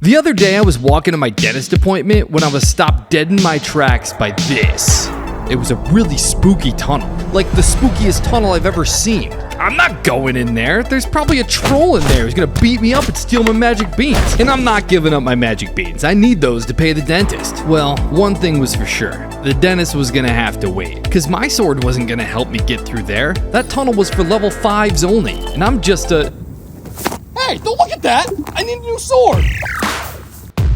The other day I was walking to my dentist appointment when I was stopped dead in my tracks by this. It was a really spooky tunnel, like the spookiest tunnel I've ever seen. I'm not going in there. There's probably a troll in there who's gonna beat me up and steal my magic beans. And I'm not giving up my magic beans. I need those to pay the dentist. Well, one thing was for sure. The dentist was gonna have to wait, because my sword wasn't gonna help me get through there. That tunnel was for level 5s only, and I'm just a... Hey, don't look at that! I need a new sword!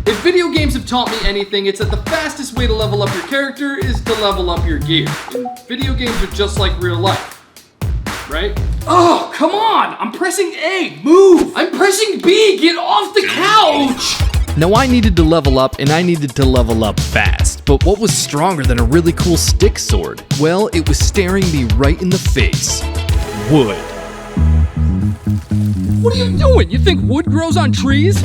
If video games have taught me anything, it's that the fastest way to level up your character is to level up your gear. And video games are just like real life, right? Oh, come on! I'm pressing A, move! I'm pressing B, get off the couch! Now I needed to level up, and I needed to level up fast. But what was stronger than a really cool stick sword? Well, it was staring me right in the face. Wood. What are you doing? You think wood grows on trees?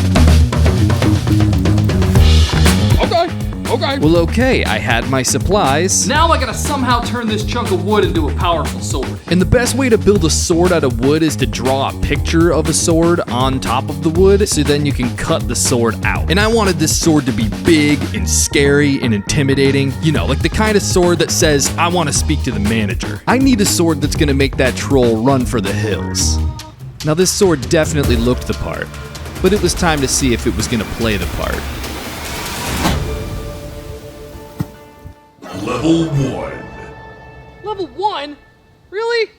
Okay. Well, okay, I had my supplies. Now I gotta somehow turn this chunk of wood into a powerful sword. And the best way to build a sword out of wood is to draw a picture of a sword on top of the wood, so then you can cut the sword out. And I wanted this sword to be big and scary and intimidating. You know, like the kind of sword that says, I want to speak to the manager. I need a sword that's gonna make that troll run for the hills. Now this sword definitely looked the part, but it was time to see if it was gonna play the part. Level 1. Level 1? Really?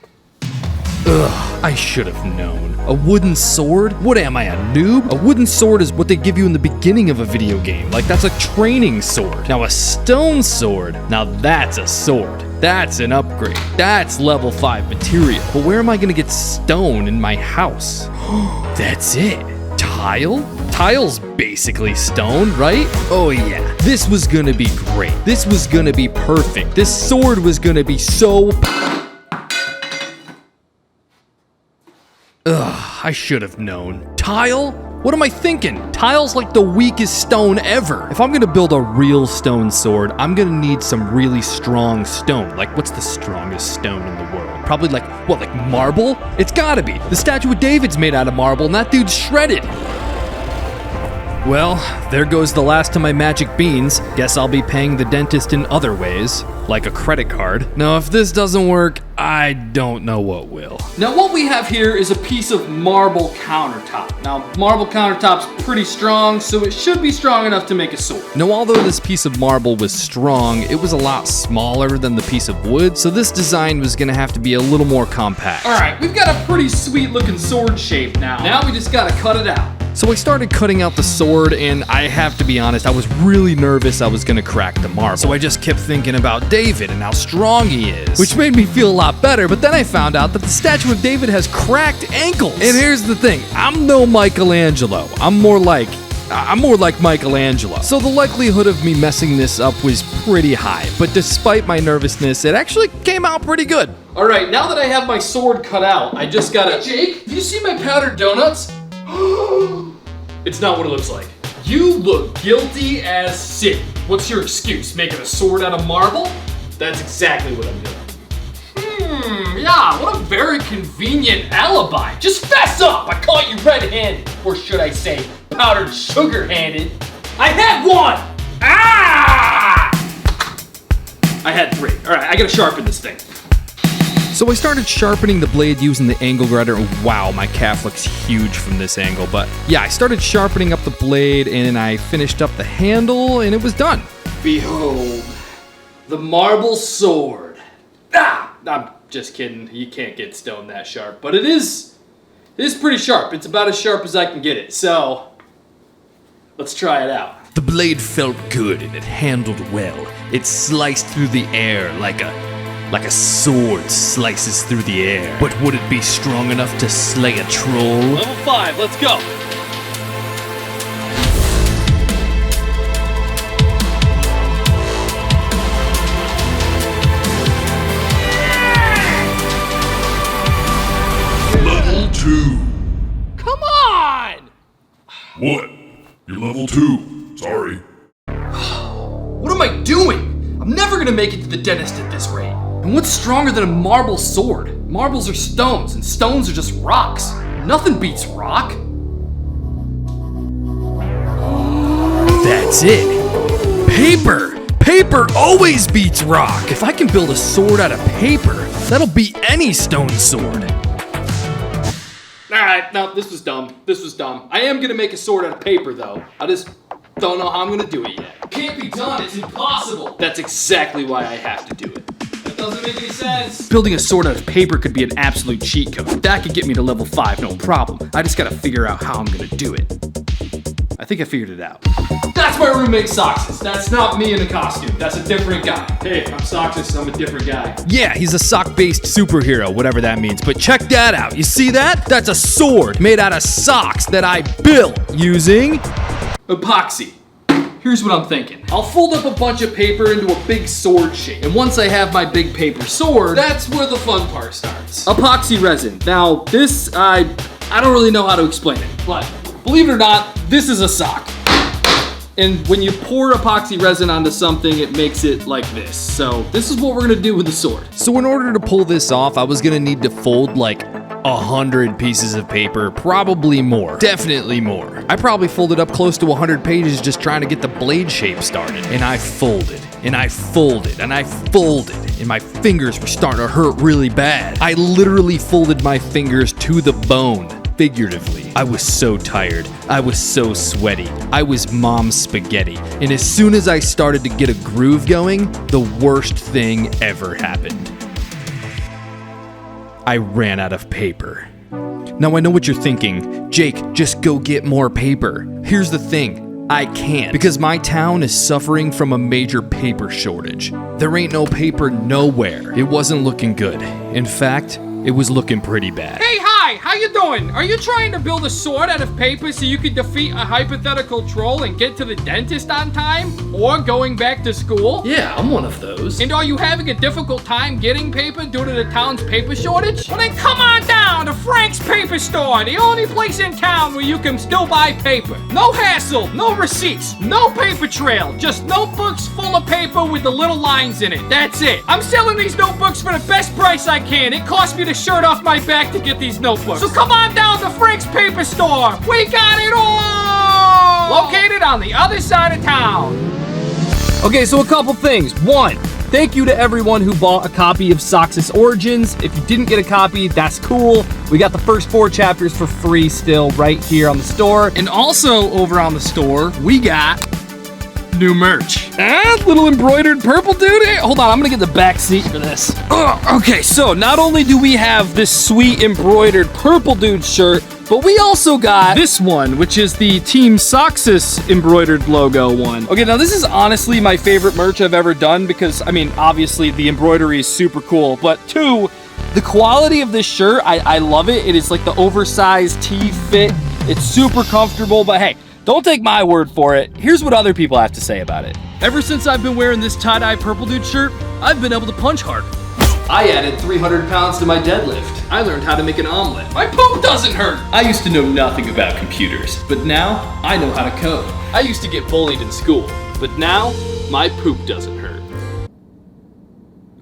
Ugh, I should have known. A wooden sword? What am I, a noob? A wooden sword is what they give you in the beginning of a video game. Like, that's a training sword. Now, a stone sword, now that's a sword. That's an upgrade. That's level 5 material. But where am I gonna get stone in my house? That's it. Tile? Tile's basically stone, right? Oh yeah, this was gonna be great. This was gonna be perfect. This sword was gonna be so... Ugh, I should have known. Tile? What am I thinking? Tile's like the weakest stone ever. If I'm gonna build a real stone sword, I'm gonna need some really strong stone. Like, what's the strongest stone in the world? Probably like, what, like marble? It's gotta be. The statue of David's made out of marble, and that dude's shredded. Well, there goes the last of my magic beans. Guess I'll be paying the dentist in other ways, like a credit card. Now, if this doesn't work, I don't know what will. Now what we have here is a piece of marble countertop. Now, marble countertop's pretty strong, so it should be strong enough to make a sword. Now, although this piece of marble was strong, it was a lot smaller than the piece of wood, so this design was gonna have to be a little more compact. All right, we've got a pretty sweet looking sword shape now. Now we just gotta cut it out. So I started cutting out the sword, and I have to be honest, I was really nervous I was gonna crack the marble. So I just kept thinking about David and how strong he is, which made me feel a lot better, but then I found out that the statue of David has cracked ankles. And here's the thing, I'm no Michelangelo. I'm more like Michelangelo. So the likelihood of me messing this up was pretty high, but despite my nervousness, it actually came out pretty good. All right, now that I have my sword cut out, I just gotta... Hey, Jake, do you see my powdered donuts? It's not what it looks like. You look guilty as sin. What's your excuse? Making a sword out of marble? That's exactly what I'm doing. Yeah, what a very convenient alibi. Just fess up! I caught you red-handed. Or should I say, powdered sugar-handed. I had one! Ah! I had 3. All right, I gotta sharpen this thing. So I started sharpening the blade using the angle grinder. Wow, my calf looks huge from this angle. But yeah, I started sharpening up the blade, and then I finished up the handle, and it was done. Behold, the marble sword. Ah! I'm just kidding. You can't get stone that sharp, but it is pretty sharp. It's about as sharp as I can get it. So let's try it out. The blade felt good, and it handled well. It sliced through the air like a sword slices through the air. But would it be strong enough to slay a troll? Level 5, let's go. Level 2. Come on! What? You're level 2. Sorry. What am I doing? I'm never gonna make it to the dentist at this rate. And what's stronger than a marble sword? Marbles are stones, and stones are just rocks. Nothing beats rock. That's it. Paper! Paper always beats rock! If I can build a sword out of paper, that'll beat any stone sword. Alright, no, this was dumb. This was dumb. I am gonna make a sword out of paper, though. I just don't know how I'm gonna do it yet. Can't be done, it's impossible. That's exactly why I have to do it. That doesn't make any sense. Building a sword out of paper could be an absolute cheat code. That could get me to level 5, no problem. I just gotta figure out how I'm gonna do it. I think I figured it out. That's my roommate Soxus. That's not me in a costume. That's a different guy. Hey, I'm Soxus. I'm a different guy. Yeah, he's a sock-based superhero, whatever that means. But check that out. You see that? That's a sword made out of socks that I built using epoxy. Here's what I'm thinking. I'll fold up a bunch of paper into a big sword shape. And once I have my big paper sword, that's where the fun part starts. Epoxy resin. Now, this, I don't really know how to explain it, but believe it or not, this is a sock. And when you pour epoxy resin onto something, it makes it like this. So this is what we're gonna do with the sword. So in order to pull this off, I was gonna need to fold like 100 pieces of paper, probably more, definitely more. I probably folded up close to 100 pages just trying to get the blade shape started. And I folded, and I folded, and I folded, and my fingers were starting to hurt really bad. I literally folded my fingers to the bone. Figuratively. I was so tired. I was so sweaty. I was mom's spaghetti. And as soon as I started to get a groove going, the worst thing ever happened. I ran out of paper. Now I know what you're thinking. Jake, just go get more paper. Here's the thing. I can't, because my town is suffering from a major paper shortage. There ain't no paper nowhere. It wasn't looking good. In fact, it was looking pretty bad. Hey, hi, how you doing? Are you trying to build a sword out of paper so you could defeat a hypothetical troll and get to the dentist on time? Or going back to school? Yeah, I'm one of those. And are you having a difficult time getting paper due to the town's paper shortage? Well then come on down to Frank's Paper Store, the only place in town where you can still buy paper. No hassle, no receipts, no paper trail, just notebooks full of paper with the little lines in it. That's it. I'm selling these notebooks for the best price I can. It cost me the shirt off my back to get these notebooks. So come on down to Frank's Paper Store. We got it all! Located on the other side of town. Okay, so a couple things. One, thank you to everyone who bought a copy of Soxus Origins. If you didn't get a copy, that's cool. We got the first 4 chapters for free still right here on the store. And also over on the store, we got new merch. Little embroidered purple dude. Hey, hold on, I'm gonna get the back seat for this. Okay, so not only do we have this sweet embroidered purple dude shirt, but we also got this one, which is the Team Soxus embroidered logo one. Okay, now this is honestly my favorite merch I've ever done because, I mean, obviously the embroidery is super cool, but 2, the quality of this shirt, I love it. It is like the oversized tee fit. It's super comfortable, but hey, don't take my word for it. Here's what other people have to say about it. Ever since I've been wearing this tie-dye purple dude shirt, I've been able to punch harder. I added 300 pounds to my deadlift. I learned how to make an omelet. My poop doesn't hurt. I used to know nothing about computers, but now I know how to code. I used to get bullied in school, but now my poop doesn't hurt.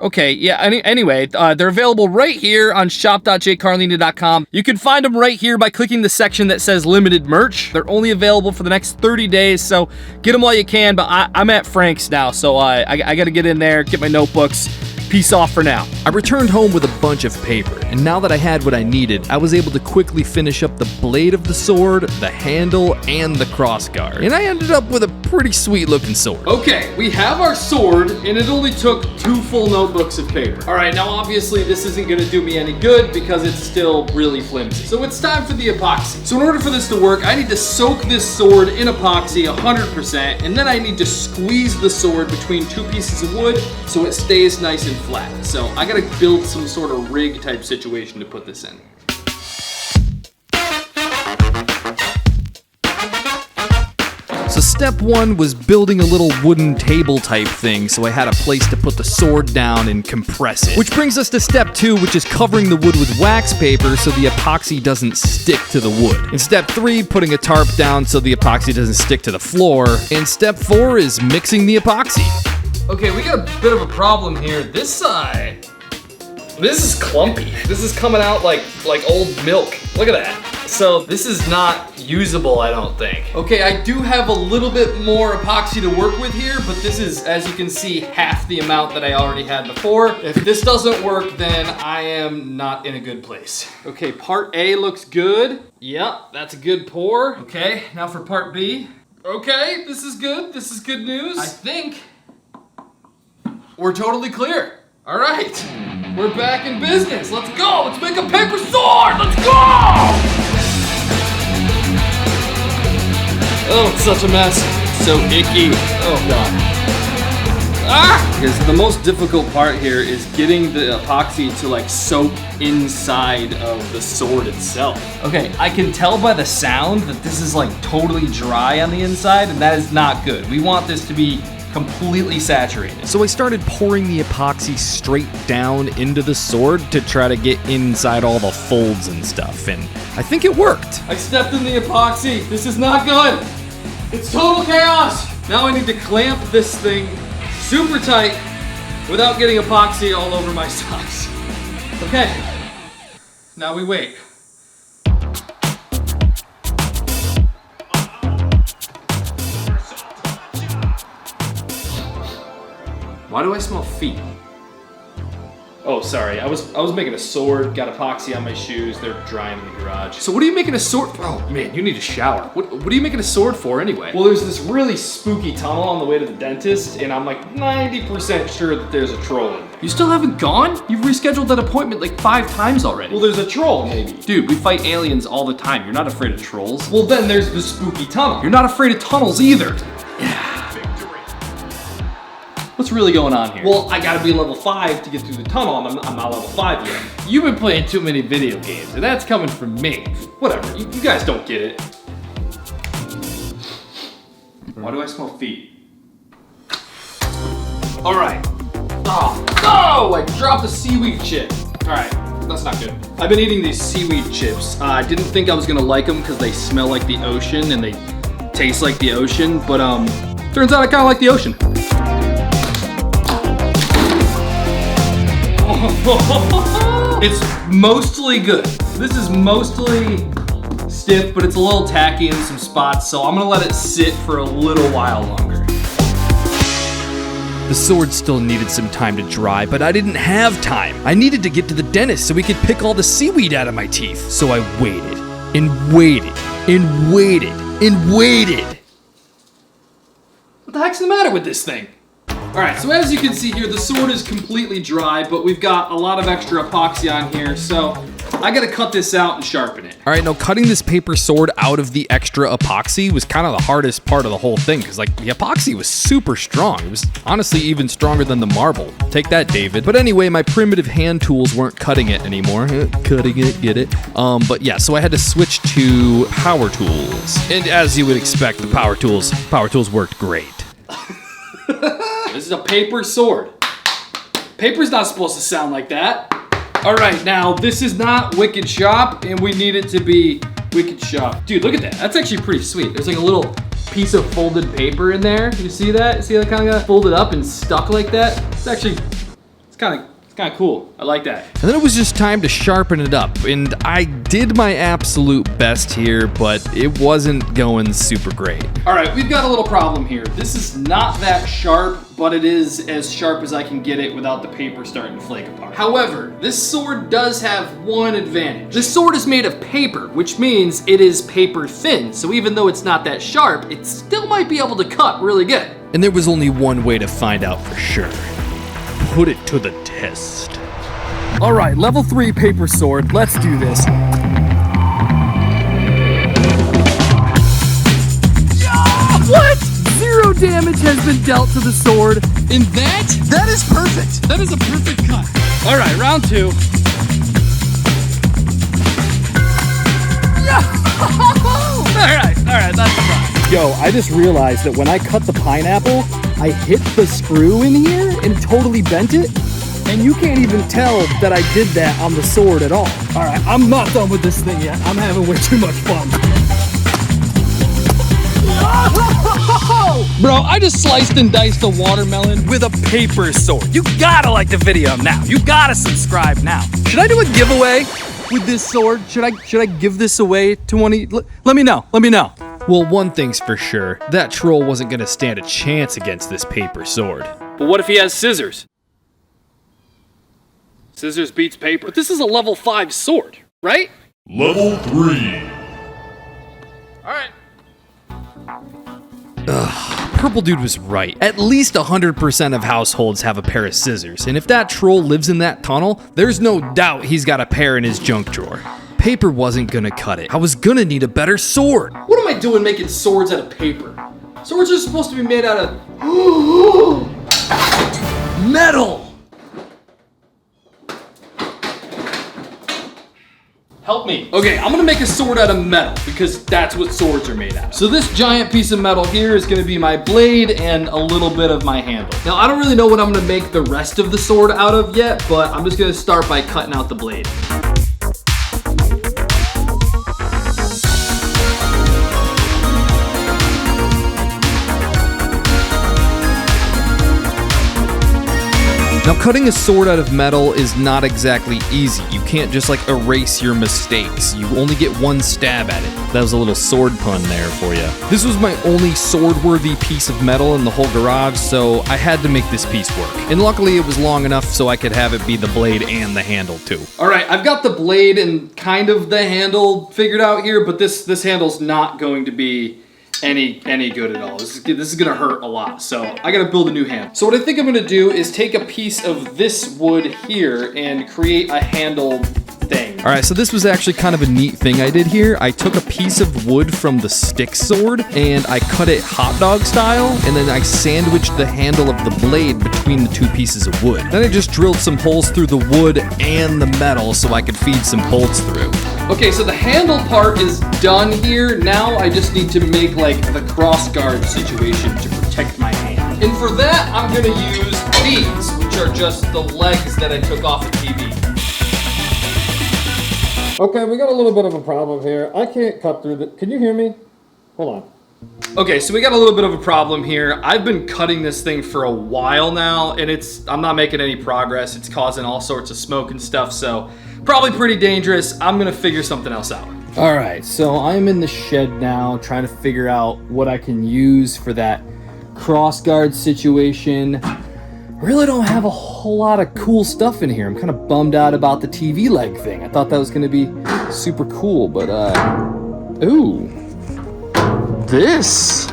Okay, yeah, anyway, they're available right here on shop.jcarlini.com. You can find them right here by clicking the section that says limited merch. They're only available for the next 30 days, so get them while you can, but I'm at Frank's now, so I gotta get in there, get my notebooks. Peace off for now. I returned home with a bunch of paper, and now that I had what I needed, I was able to quickly finish up the blade of the sword, the handle, and the crossguard. And I ended up with a pretty sweet looking sword. Okay, we have our sword, and it only took 2 full notebooks of paper. All right, now obviously this isn't gonna do me any good because it's still really flimsy. So it's time for the epoxy. So in order for this to work, I need to soak this sword in epoxy 100%, and then I need to squeeze the sword between 2 pieces of wood so it stays nice and flat. So I gotta build some sort of rig type situation to put this in. So step 1 was building a little wooden table type thing so I had a place to put the sword down and compress it. Which brings us to step 2, which is covering the wood with wax paper so the epoxy doesn't stick to the wood. And step 3, putting a tarp down so the epoxy doesn't stick to the floor. And step 4 is mixing the epoxy. Okay, we got a bit of a problem here. This side This is clumpy. This is coming out like old milk. Look at that. So this is not usable, I don't think. Okay, I do have a little bit more epoxy to work with here, but this is, as you can see, half the amount that I already had before. If this doesn't work, then I am not in a good place. Okay, part A looks good. Yep, that's a good pour. Okay, now for part B. Okay, this is good. This is good news. I think we're totally clear. All right, we're back in business. Let's go. Let's make a paper sword. Let's go. Oh, it's such a mess. So icky. Oh God. Ah! Because the most difficult part here is getting the epoxy to like soak inside of the sword itself. Okay, I can tell by the sound that this is like totally dry on the inside, and that is not good. We want this to be completely saturated. So I started pouring the epoxy straight down into the sword to try to get inside all the folds and stuff, and I think it worked. I stepped in the epoxy. This is not good. It's total chaos. Now I need to clamp this thing super tight without getting epoxy all over my socks. Okay, now we wait. Why do I smell feet? Oh, sorry. I was making a sword, got epoxy on my shoes. They're drying in the garage. So what are you making a sword for? Oh man, you need a shower. What are you making a sword for anyway? Well, there's this really spooky tunnel on the way to the dentist, and I'm like 90% sure that there's a troll in there. You still haven't gone? You've rescheduled that appointment like 5 times already. Well, there's a troll maybe. Dude, we fight aliens all the time. You're not afraid of trolls. Well, then there's the spooky tunnel. You're not afraid of tunnels either. What's really going on here? Well, I gotta be level 5 to get through the tunnel, and I'm not level 5 yet. You've been playing too many video games, and that's coming from me. Whatever, you guys don't get it. Why do I smell feet? All right. Oh, no! I dropped a seaweed chip. All right, that's not good. I've been eating these seaweed chips. I didn't think I was gonna like them because they smell like the ocean and they taste like the ocean, but turns out I kinda like the ocean. It's mostly good. This is mostly stiff, but it's a little tacky in some spots, so I'm gonna let it sit for a little while longer. The sword still needed some time to dry, but I didn't have time. I needed to get to the dentist so we could pick all the seaweed out of my teeth. So I waited, and waited, and waited, and waited. What the heck's the matter with this thing? All right, so as you can see here, the sword is completely dry, but we've got a lot of extra epoxy on here, so I gotta cut this out and sharpen it. All right, now cutting this paper sword out of the extra epoxy was kind of the hardest part of the whole thing, because like the epoxy was super strong. It was honestly even stronger than the marble. Take that, David. But anyway, my primitive hand tools weren't cutting it anymore. Cutting it, get it? But yeah, so I had to switch to power tools. And as you would expect, the power tools worked great. This is a paper sword. Paper's not supposed to sound like that. All right, now this is not wicked sharp, and we need it to be wicked sharp. Dude, look at that. That's actually pretty sweet. There's like a little piece of folded paper in there. You see that? See how it kind of got folded up and stuck like that? It's actually, it's kind of cool. I like that. And then it was just time to sharpen it up, and I did my absolute best here, but it wasn't going super great. All right, we've got a little problem here. This is not that sharp, but it is as sharp as I can get it without the paper starting to flake apart. However, this sword does have one advantage. This sword is made of paper, which means it is paper thin, so even though it's not that sharp, it still might be able to cut really good. And there was only one way to find out for sure. Put it to the test. All right, level 3 paper sword. Let's do this. What? 0 damage has been dealt to the sword. And that is perfect. That is a perfect cut. All right, round 2. All right, that's fine. Yo, I just realized that when I cut the pineapple, I hit the screw in here and totally bent it. And you can't even tell that I did that on the sword at all. All right, I'm not done with this thing yet. I'm having way too much fun. Bro, I just sliced and diced a watermelon with a paper sword. You gotta like the video now. You gotta subscribe now. Should I do a giveaway with this sword? Should I give this away to one of you? Let me know. Let me know. Well, one thing's for sure. That troll wasn't gonna stand a chance against this paper sword. But what if he has scissors? Scissors beats paper. But this is a level 5 sword, right? Level 3. Alright. Purple Dude was right. At least 100% of households have a pair of scissors, and if that troll lives in that tunnel, there's no doubt he's got a pair in his junk drawer. Paper wasn't gonna cut it. I was gonna need a better sword. What am I doing making swords out of paper? Swords are supposed to be made out of Metal! Help me. Okay, I'm gonna make a sword out of metal because that's what swords are made out of. So this giant piece of metal here is gonna be my blade and a little bit of my handle. Now, I don't really know what I'm gonna make the rest of the sword out of yet, but I'm just gonna start by cutting out the blade. Now, cutting a sword out of metal is not exactly easy. You can't just like erase your mistakes. You only get one stab at it. That was a little sword pun there for you. This was my only sword-worthy piece of metal in the whole garage, so I had to make this piece work. And luckily it was long enough so I could have it be the blade and the handle too. All right, I've got the blade and kind of the handle figured out here, but this handle's not going to be any good at all. This is gonna hurt a lot, so I gotta build a new handle. So what I think I'm gonna do is take a piece of this wood here and create a handle thing. All right, so this was actually kind of a neat thing I did here. I took a piece of wood from the stick sword and I cut it hot dog style, and then I sandwiched the handle of the blade between the two pieces of wood. Then I just drilled some holes through the wood and the metal so I could feed some bolts through. Okay, so the handle part is done here. Now I just need to make like the cross guard situation to protect my hand. And for that, I'm gonna use these, which are just the legs that I took off the TV. Okay, we got a little bit of a problem here. I can't cut through the... Can you hear me? Hold on. Okay, so we got a little bit of a problem here. I've been cutting this thing for a while now, and I'm not making any progress. It's causing all sorts of smoke and stuff, so probably pretty dangerous. I'm gonna figure something else out. All right, so I'm in the shed now trying to figure out what I can use for that cross guard situation. Really don't have a whole lot of cool stuff in here. I'm kind of bummed out about the TV leg thing. I thought that was gonna be super cool, but ooh, this.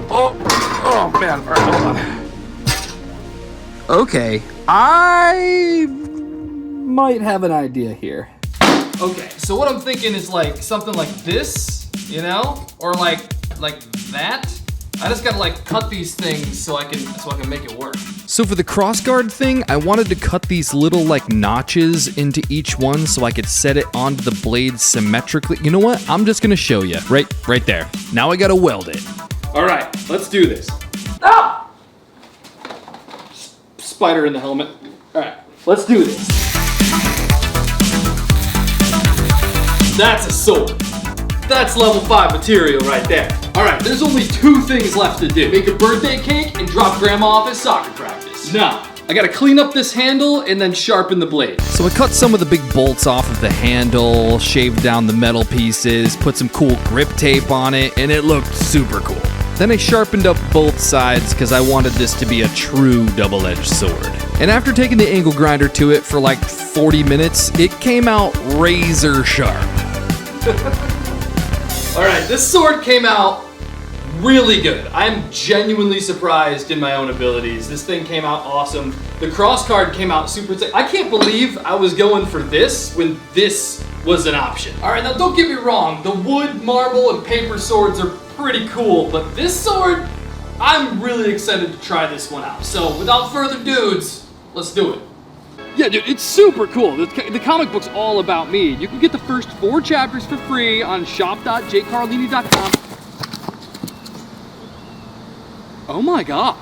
Oh man, all right, hold on. Okay, I might have an idea here. Okay, so what I'm thinking is like something like this, you know, or like that. I just gotta like cut these things so I can make it work. So for the crossguard thing, I wanted to cut these little like notches into each one so I could set it onto the blade symmetrically. You know what? I'm just gonna show you. Right there. Now I gotta weld it. All right, let's do this. Ah! Spider in the helmet. All right, let's do this. That's a sword. That's level 5 material right there. All right, there's only 2 things left to do. Make a birthday cake and drop grandma off at soccer practice. Now, I gotta clean up this handle and then sharpen the blade. So I cut some of the big bolts off of the handle, shaved down the metal pieces, put some cool grip tape on it, and it looked super cool. Then I sharpened up both sides because I wanted this to be a true double-edged sword. And after taking the angle grinder to it for like 40 minutes, it came out razor sharp. All right, this sword came out really good. I'm genuinely surprised in my own abilities. This thing came out awesome. The cross guard came out super sick. I can't believe I was going for this when this was an option. All right, now don't get me wrong. The wood, marble, and paper swords are pretty cool, but this sword, I'm really excited to try this one out. So without further dudes, let's do it. Yeah, dude, it's super cool. The comic book's all about me. You can get the first 4 chapters for free on shop.jcarlini.com. Oh my gosh.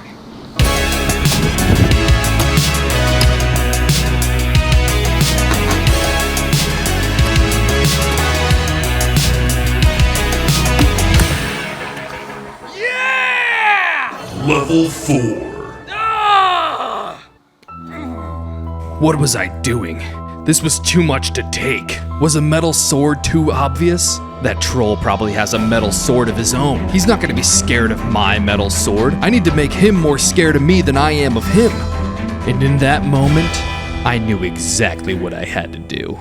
Yeah! Level 4. What was I doing? This was too much to take. Was a metal sword too obvious? That troll probably has a metal sword of his own. He's not gonna be scared of my metal sword. I need to make him more scared of me than I am of him. And in that moment, I knew exactly what I had to do.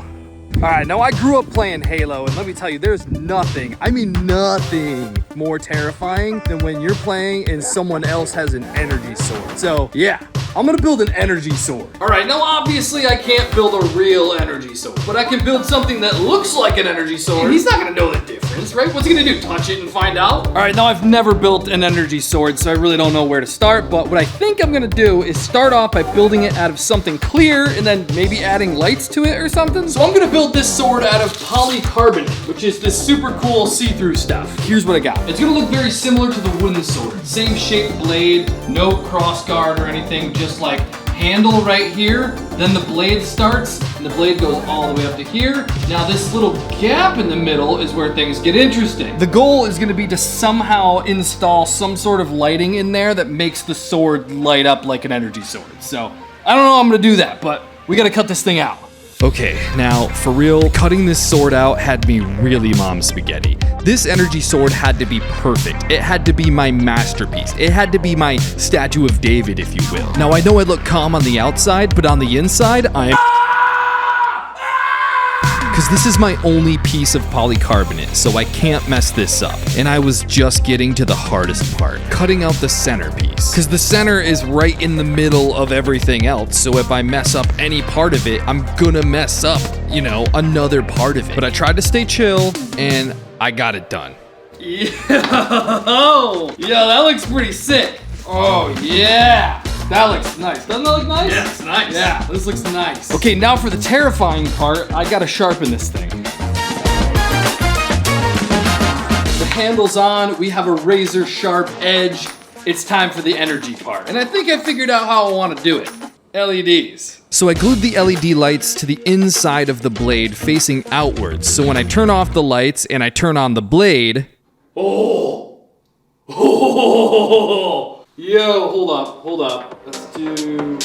Alright, now I grew up playing Halo, and let me tell you, there's nothing, I mean nothing, more terrifying than when you're playing and someone else has an energy sword. So, yeah, I'm gonna build an energy sword. All right, now obviously I can't build a real energy sword, but I can build something that looks like an energy sword. He's not gonna know the difference, right? What's he gonna do, touch it and find out? All right, now I've never built an energy sword, so I really don't know where to start, but what I think I'm gonna do is start off by building it out of something clear and then maybe adding lights to it or something. So I'm gonna build this sword out of polycarbonate, which is this super cool see-through stuff. Here's what I got. It's gonna look very similar to the wooden sword. Same shaped blade, no cross guard or anything, just like handle right here, then the blade starts, and the blade goes all the way up to here. Now this little gap in the middle is where things get interesting. The goal is gonna be to somehow install some sort of lighting in there that makes the sword light up like an energy sword. So, I don't know how I'm gonna do that, but we gotta cut this thing out. Okay, now, for real, cutting this sword out had me really mom spaghetti. This energy sword had to be perfect. It had to be my masterpiece. It had to be my statue of David, if you will. Now, I know I look calm on the outside, but on the inside, I'm... Because this is my only piece of polycarbonate, so I can't mess this up. And I was just getting to the hardest part, cutting out the centerpiece. Because the center is right in the middle of everything else, so if I mess up any part of it, I'm gonna mess up, you know, another part of it. But I tried to stay chill, and I got it done. Yeah, that looks pretty sick. Oh yeah, that looks nice. Doesn't that look nice? Yeah, it's nice. Yeah, this looks nice. Okay, now for the terrifying part, I gotta sharpen this thing. The handle's on, we have a razor sharp edge. It's time for the energy part. And I think I figured out how I want to do it. LEDs. So I glued the LED lights to the inside of the blade facing outwards, so when I turn off the lights and I turn on the blade... Oh! Yo, hold up. Let's do...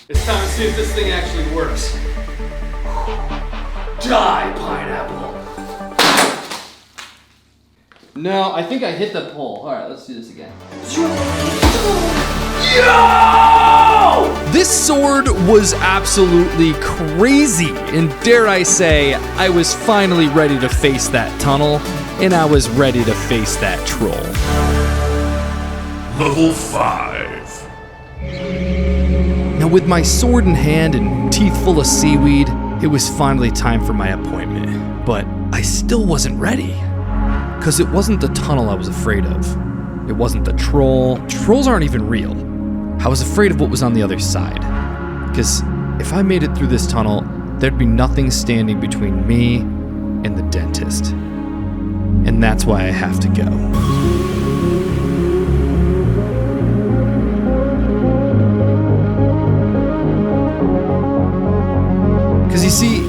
It's time to see if this thing actually works. Die, pineapple! No, I think I hit the pole. Alright, let's do this again. This sword was absolutely crazy, and dare I say, I was finally ready to face that tunnel, and I was ready to face that troll. Level 5. Now with my sword in hand and teeth full of seaweed, it was finally time for my appointment. But I still wasn't ready. Because it wasn't the tunnel I was afraid of. It wasn't the troll. Trolls aren't even real. I was afraid of what was on the other side. Because if I made it through this tunnel, there'd be nothing standing between me and the dentist. And that's why I have to go. Because you see,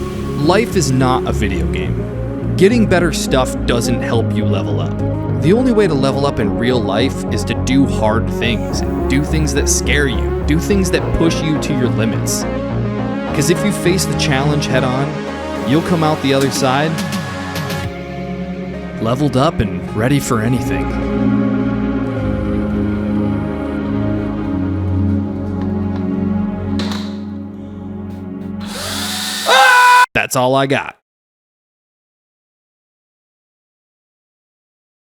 life is not a video game. Getting better stuff doesn't help you level up. The only way to level up in real life is to do hard things, do things that scare you, do things that push you to your limits. Because if you face the challenge head on, you'll come out the other side leveled up and ready for anything. That's all I got.